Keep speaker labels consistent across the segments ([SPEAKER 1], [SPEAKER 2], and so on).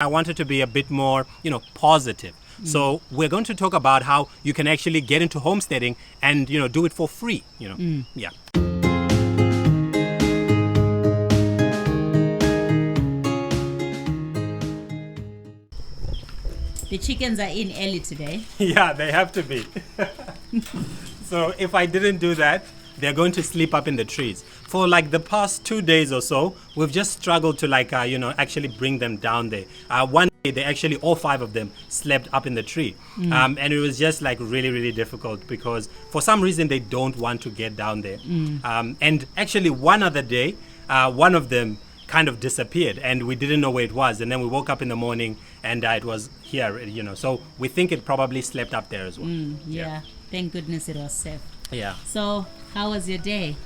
[SPEAKER 1] I wanted to be a bit more, positive. So we're going to talk about how you can actually get into homesteading and, do it for free, Yeah.
[SPEAKER 2] The chickens are in early today.
[SPEAKER 1] Yeah, they have to be. So if I didn't do that, they're going to sleep up in the trees. For like the past 2 days or so, we've just struggled to actually bring them down there. One day, they actually, all 5 of them slept up in the tree. And it was just like really, really difficult because for some reason they don't want to get down there. And actually one other day, one of them kind of disappeared and we didn't know where it was. And then we woke up in the morning and it was here, So we think it probably slept up there as well.
[SPEAKER 2] Yeah. Thank goodness it was safe.
[SPEAKER 1] Yeah.
[SPEAKER 2] So how was your day?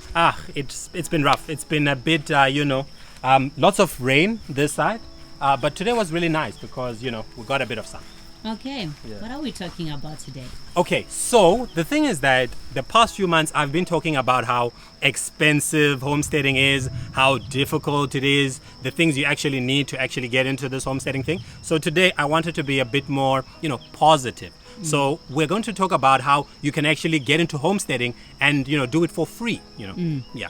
[SPEAKER 1] It's been rough. It's been a bit, lots of rain this side. But today was really nice because, we got a bit of sun.
[SPEAKER 2] Okay.
[SPEAKER 1] Yeah.
[SPEAKER 2] What are we talking about today?
[SPEAKER 1] Okay, so the thing is that the past few months I've been talking about how expensive homesteading is, how difficult it is, the things you actually need to actually get into this homesteading thing. So today I wanted to be a bit more, positive. So we're going to talk about how you can actually get into homesteading and, do it for free, Yeah.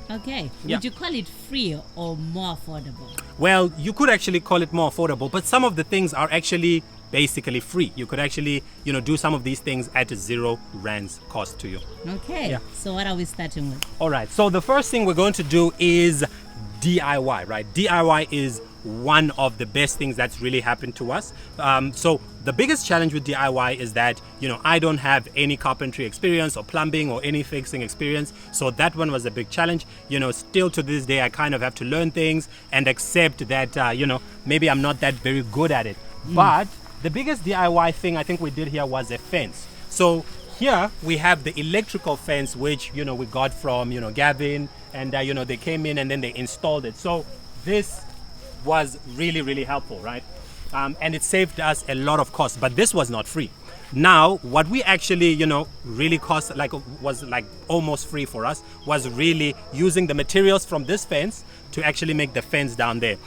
[SPEAKER 2] Okay.
[SPEAKER 1] Yeah.
[SPEAKER 2] Would you call it free or more affordable?
[SPEAKER 1] Well, you could actually call it more affordable, but some of the things are actually basically free. You could actually, do some of these things at 0 rands cost to you.
[SPEAKER 2] Okay.
[SPEAKER 1] Yeah.
[SPEAKER 2] So what are we starting with?
[SPEAKER 1] All right. So the first thing we're going to do is DIY, right? DIY is one of the best things that's really happened to us. So the biggest challenge with DIY is that, I don't have any carpentry experience or plumbing or any fixing experience. So that one was a big challenge. Still to this day, I kind of have to learn things and accept that, maybe I'm not that very good at it. But the biggest DIY thing I think we did here was a fence. So here we have the electrical fence, which, we got from, Gavin and, they came in and then they installed it. So this was really, really helpful, right? And it saved us a lot of cost, but this was not free. Now, what we actually, really cost, was almost free for us, was really using the materials from this fence to actually make the fence down there.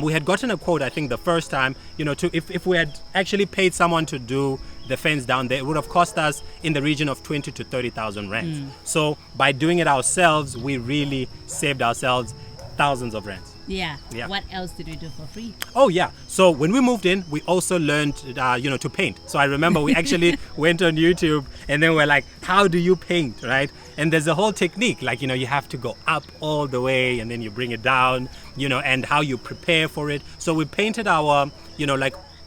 [SPEAKER 1] We had gotten a quote, I think the first time, if we had actually paid someone to do the fence down there, it would have cost us in the region of 20 to 30,000 rands. So by doing it ourselves, we really saved ourselves thousands of rands.
[SPEAKER 2] Yeah.
[SPEAKER 1] Yeah.
[SPEAKER 2] What else did we do for free?
[SPEAKER 1] Oh yeah. So when we moved in, we also learned, to paint. So I remember we actually went on YouTube and then we're like, how do you paint, right? And there's a whole technique, you have to go up all the way and then you bring it down, and how you prepare for it. So we painted our,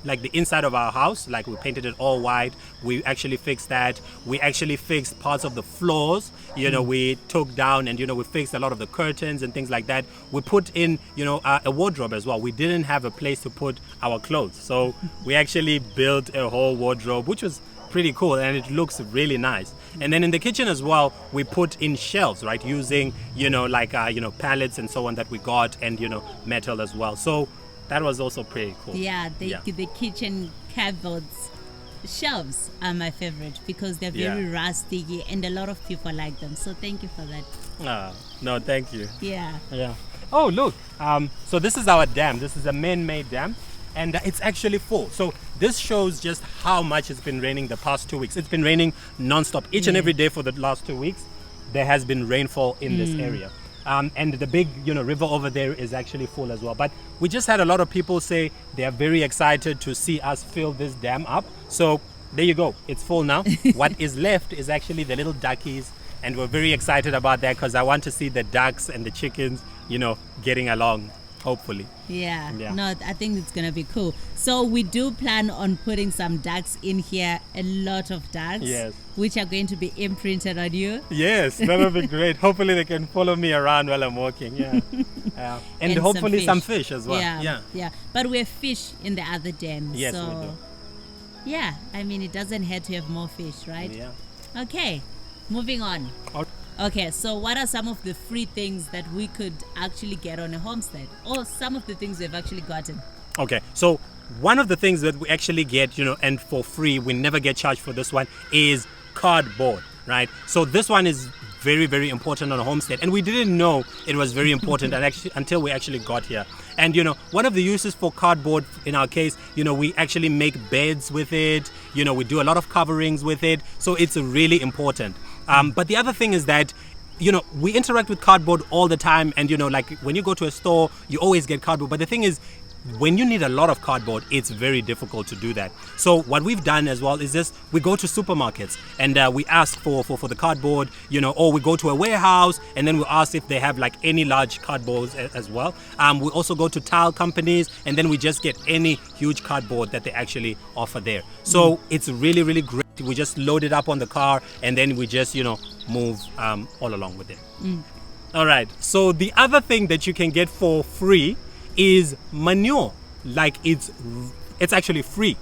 [SPEAKER 1] like the inside of our house, we painted it all white. We actually fixed that. We actually fixed parts of the floors, we took down and, we fixed a lot of the curtains and things like that. We put in, a wardrobe as well. We didn't have a place to put our clothes. So we actually built a whole wardrobe, which was pretty cool and it looks really nice. And then in the kitchen as well, we put in shelves, right? Using, pallets and so on that we got and, metal as well. So that was also pretty cool.
[SPEAKER 2] Yeah, the kitchen cupboards shelves are my favorite because they're very rusty and a lot of people like them. So thank you for that.
[SPEAKER 1] No, thank you.
[SPEAKER 2] Yeah.
[SPEAKER 1] Yeah. Oh, look. So this is our dam. This is a man-made dam. And it's actually full. So this shows just how much it's been raining the past 2 weeks. It's been raining non-stop. Each and every day for the last 2 weeks, there has been rainfall in this area. And the big, river over there is actually full as well. But we just had a lot of people say they are very excited to see us fill this dam up. So there you go. It's full now. What is left is actually the little duckies. And we're very excited about that because I want to see the ducks and the chickens, getting along, hopefully.
[SPEAKER 2] Yeah. No, I think it's going to be cool. So we do plan on putting some ducks in here, a lot of ducks,
[SPEAKER 1] yes,
[SPEAKER 2] which are going to be imprinted on you.
[SPEAKER 1] Yes, that would be great. Hopefully they can follow me around while I'm walking. Yeah. And hopefully some fish as well.
[SPEAKER 2] Yeah. But we have fish in the other dam.
[SPEAKER 1] Yes,
[SPEAKER 2] so,
[SPEAKER 1] we do.
[SPEAKER 2] Yeah, I mean, it doesn't hurt to have more fish, right?
[SPEAKER 1] Yeah.
[SPEAKER 2] Okay, moving on. Okay, so what are some of the free things that we could actually get on a homestead, or some of the things we've actually gotten?
[SPEAKER 1] Okay, so one of the things that we actually get, and for free, we never get charged for this one, is cardboard, right? So this one is very, very important on a homestead. And we didn't know it was very important until we actually got here. And, one of the uses for cardboard in our case, we actually make beds with it. We do a lot of coverings with it. So it's really important. But the other thing is that, we interact with cardboard all the time. And, like when you go to a store, you always get cardboard. But the thing is, when you need a lot of cardboard, it's very difficult to do that. So what we've done as well is this: we go to supermarkets and we ask for the cardboard, or we go to a warehouse and then we ask if they have like any large cardboards as well. We also go to tile companies and then we just get any huge cardboard that they actually offer there. So it's really, really great. We just load it up on the car and then we just, move all along with it. All right. So the other thing that you can get for free is manure. Like it's actually free.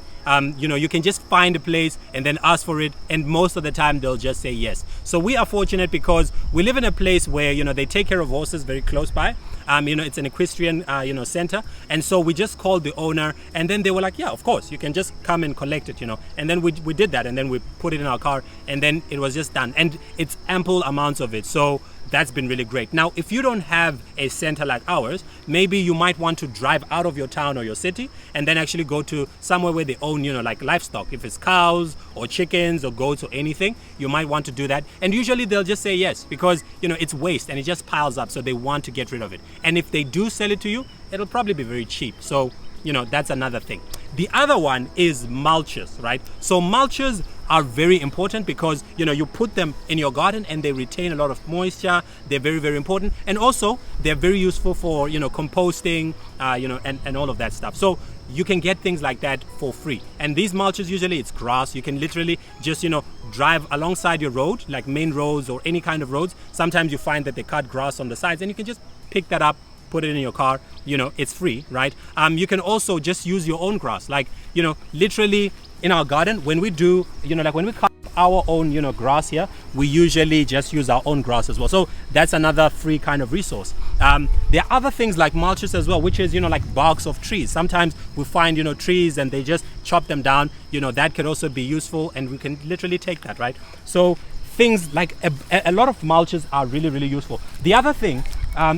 [SPEAKER 1] You can just find a place and then ask for it, and most of the time they'll just say yes. So we are fortunate because we live in a place where they take care of horses very close by. It's an equestrian center, and so we just called the owner, and then they were like, yeah, of course, you can just come and collect it, and then we did that, and then we put it in our car, and then it was just done, and it's ample amounts of it. So that's been really great. Now, if you don't have a center like ours, maybe you might want to drive out of your town or your city and then actually go to somewhere where they own, like livestock. If it's cows or chickens or goats or anything, you might want to do that. And usually they'll just say yes because, it's waste and it just piles up. So they want to get rid of it. And if they do sell it to you, it'll probably be very cheap. So, that's another thing. The other one is mulches, right? So mulches are very important because, you put them in your garden and they retain a lot of moisture. They're very, very important. And also they're very useful for, composting, and all of that stuff. So you can get things like that for free. And these mulches, usually it's grass. You can literally just, drive alongside your road, like main roads or any kind of roads. Sometimes you find that they cut grass on the sides and you can just pick that up, put it in your car, it's free, right? You can also just use your own grass, like, literally in our garden, when we do, like when we cut our own, grass here, we usually just use our own grass as well. So that's another free kind of resource. There are other things like mulches as well, which is, like barks of trees. Sometimes we find, trees and they just chop them down, that could also be useful, and we can literally take that, right? So things like a lot of mulches are really, really useful. The other thing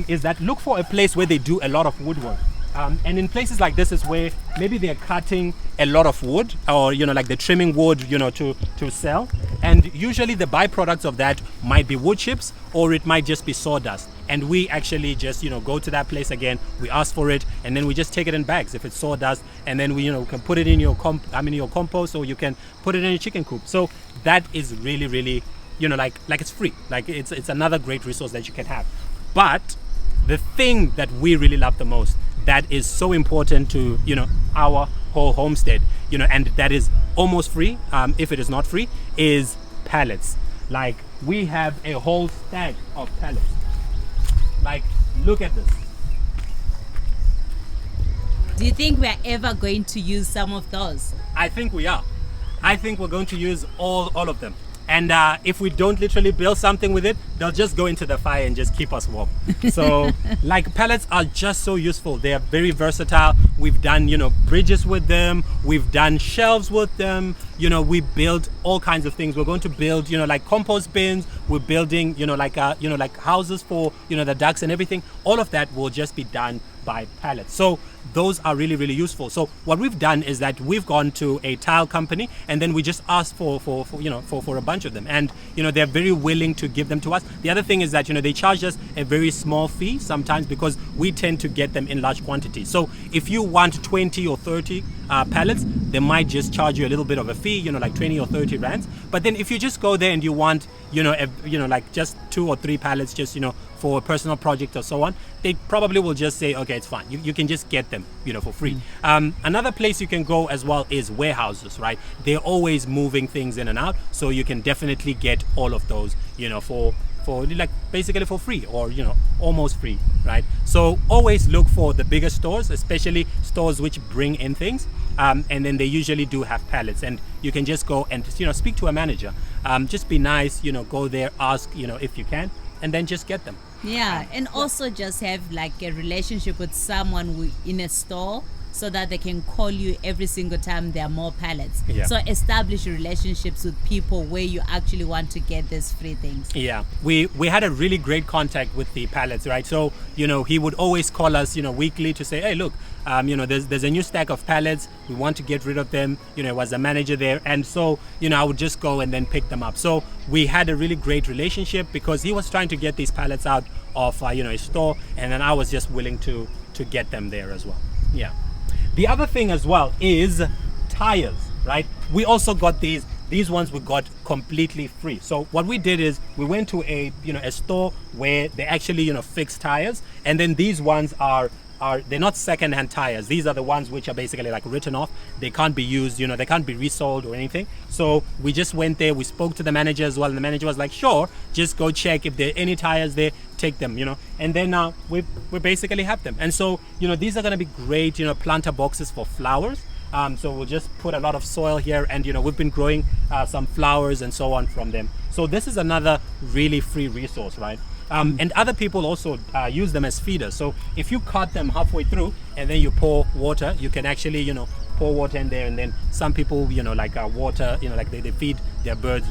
[SPEAKER 1] is that look for a place where they do a lot of woodwork. And in places like this is where maybe they're cutting a lot of wood, or like they're trimming wood to sell, and usually the byproducts of that might be wood chips or it might just be sawdust. And we actually just go to that place again, we ask for it, and then we just take it in bags if it's sawdust, and then we can put it in your your compost, or you can put it in your chicken coop. So that is really, really like it's free. Like it's another great resource that you can have. But the thing that we really love the most, that is so important to our whole homestead, and that is almost free, if it is not free, is pallets. Like we have a whole stack of pallets. Like, look at this.
[SPEAKER 2] Do you think we're ever going to use some of those?
[SPEAKER 1] I think we are. I think we're going to use all of them. And if we don't literally build something with it, they'll just go into the fire and just keep us warm. So like pallets are just so useful. They are very versatile. We've done, bridges with them. We've done shelves with them. We build all kinds of things. We're going to build, like compost bins. We're building, like houses for, the ducks and everything. All of that will just be done by pallets. So those are really, really useful. So what we've done is that we've gone to a tile company and then we just asked for a bunch of them, and they're very willing to give them to us. The other thing is that they charge us a very small fee sometimes because we tend to get them in large quantities. So if you want 20 or 30 pallets, they might just charge you a little bit of a fee, like 20 or 30 rands. But then if you just go there and you want like just 2 or 3 pallets, just for a personal project or so on, they probably will just say, okay, it's fine. You can just get them, for free. Another place you can go as well is warehouses, right? They're always moving things in and out, so you can definitely get all of those, for like basically for free, or almost free, right? So always look for the bigger stores, especially stores which bring in things, and then they usually do have pallets, and you can just go and speak to a manager. Just be nice, go there, ask, if you can, and then just get them.
[SPEAKER 2] Yeah, and also just have like a relationship with someone in a store so that they can call you every single time there are more pallets.
[SPEAKER 1] Yeah.
[SPEAKER 2] So establish relationships with people where you actually want to get these free things.
[SPEAKER 1] Yeah, we had a really great contact with the pallets, right? So, he would always call us, weekly to say, hey, look, there's a new stack of pallets. We want to get rid of them. It was a manager there. And so, I would just go and then pick them up. So we had a really great relationship because he was trying to get these pallets out of, his store. And then I was just willing to get them there as well. Yeah. The other thing as well is tires, right? We also got these ones we got completely free. So what we did is we went to a store where they actually fix tires, and then these ones are they're not second-hand tires. These are the ones which are basically like written off. They can't be used, they can't be resold or anything. So we just went there, we spoke to the manager as well, and the manager was like, sure, just go check if there are any tires there, take them, and then we basically have them. And so these are going to be great planter boxes for flowers. So we'll just put a lot of soil here, and we've been growing some flowers and so on from them. So this is another really free resource, right? And other people also use them as feeders. So if you cut them halfway through and then you pour water, you can actually pour water in there, and then some people water, like they feed their birds,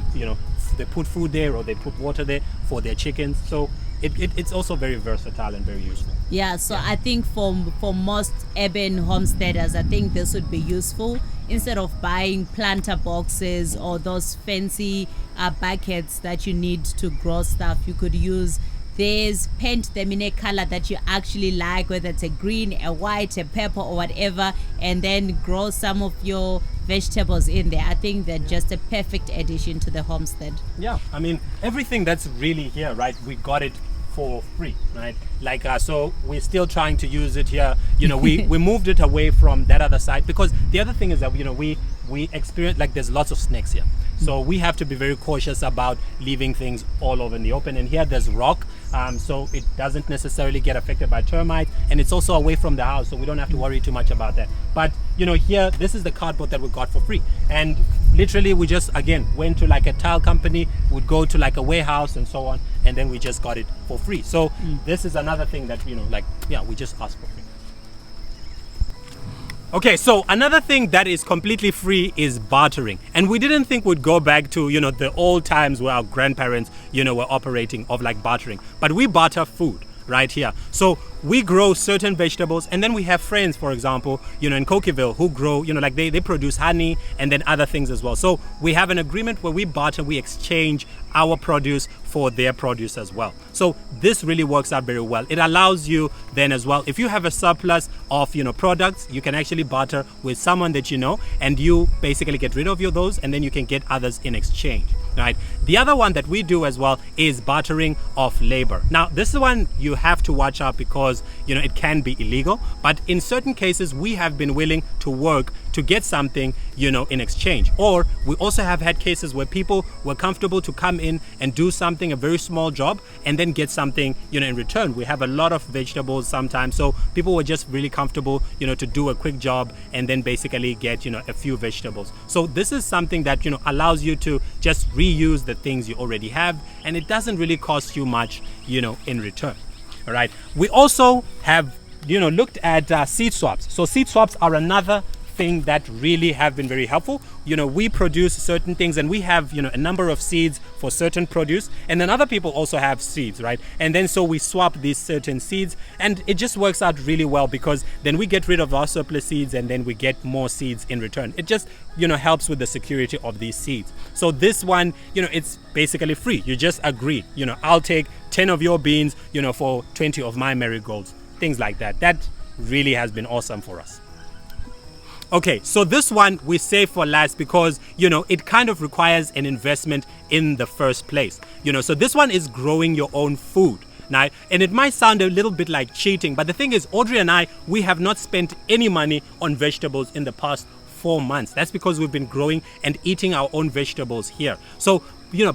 [SPEAKER 1] they put food there or they put water there for their chickens. So it's also very versatile and very useful.
[SPEAKER 2] Yeah, so I think for most urban homesteaders, I think this would be useful. Instead of buying planter boxes or those fancy buckets that you need to grow stuff, you could use these, paint them in a color that you actually like, whether it's a green, a white, a purple or whatever, and then grow some of your vegetables in there. I think they're just a perfect addition to the homestead.
[SPEAKER 1] Yeah, I mean, everything that's really here, right, we got it for free, right? So we're still trying to use it here. We moved it away from that other side because the other thing is that we experience there's lots of snakes here. So we have to be very cautious about leaving things all over in the open. And here there's rock, so it doesn't necessarily get affected by termites, and it's also away from the house, so we don't have to worry too much about that. But here, this is the cardboard that we got for free, and literally we just again went to a tile company, would go to a warehouse and so on, and then we just got it for free. So this is another thing that we just asked for free. Okay, so another thing that is completely free is bartering. And we didn't think we'd go back to, the old times where our grandparents, were operating of bartering. But we barter food right here. So we grow certain vegetables, and then we have friends, for example, in Coqueville who grow, they produce honey and then other things as well. So we have an agreement where we barter, we exchange our produce for their produce as well. So this really works out very well. It allows you then as well, if you have a surplus of, products, you can actually barter with someone that and you basically get rid of those, and then you can get others in exchange, right? The other one that we do as well is bartering of labor. Now, this is one you have to watch out because it can be illegal, but in certain cases we have been willing to work to get something in exchange. Or we also have had cases where people were comfortable to come in and do something, a very small job, and then get something in return. We have a lot of vegetables sometimes, so people were just really comfortable to do a quick job and then basically get a few vegetables. So this is something that allows you to just reuse the things you already have, and it doesn't really cost you much in return. All right, we also have looked at seed swaps. So seed swaps are another thing that really have been very helpful. We produce certain things, and we have a number of seeds for certain produce, and then other people also have seeds, right? And then so we swap these certain seeds, and it just works out really well because then we get rid of our surplus seeds and then we get more seeds in return. It just helps with the security of these seeds. So this one, it's basically free. You just agree, I'll take 10 of your beans for 20 of my marigolds, things like that. That really has been awesome for us. Okay, so this one we save for last because, it kind of requires an investment in the first place. So this one is growing your own food. Now, and it might sound a little bit like cheating, but the thing is, Audrey and I, we have not spent any money on vegetables in the past 4 months. That's because we've been growing and eating our own vegetables here. So,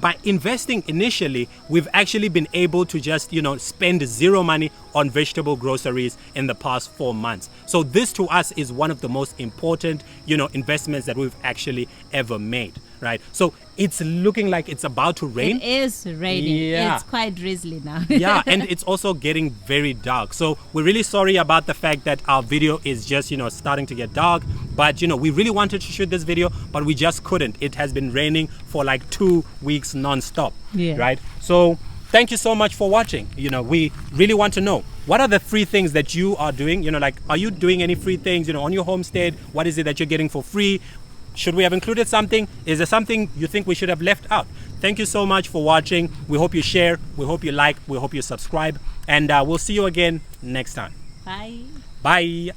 [SPEAKER 1] by investing initially, we've actually been able to just, spend zero money on vegetable groceries in the past 4 months. So this to us is one of the most important, investments that we've actually ever made. right? So it's looking like it's about to rain.
[SPEAKER 2] It is raining.
[SPEAKER 1] Yeah.
[SPEAKER 2] It's quite drizzly now.
[SPEAKER 1] Yeah, and it's also getting very dark. So we're really sorry about the fact that our video is just, starting to get dark. But, we really wanted to shoot this video, but we just couldn't. It has been raining for like 2 weeks non-stop, right? So thank you so much for watching. We really want to know, what are the free things that you are doing? Are you doing any free things, on your homestead? What is it that you're getting for free? Should we have included something? Is there something you think we should have left out? Thank you so much for watching. We hope you share. We hope you like. We hope you subscribe. And we'll see you again next time.
[SPEAKER 2] Bye.
[SPEAKER 1] Bye.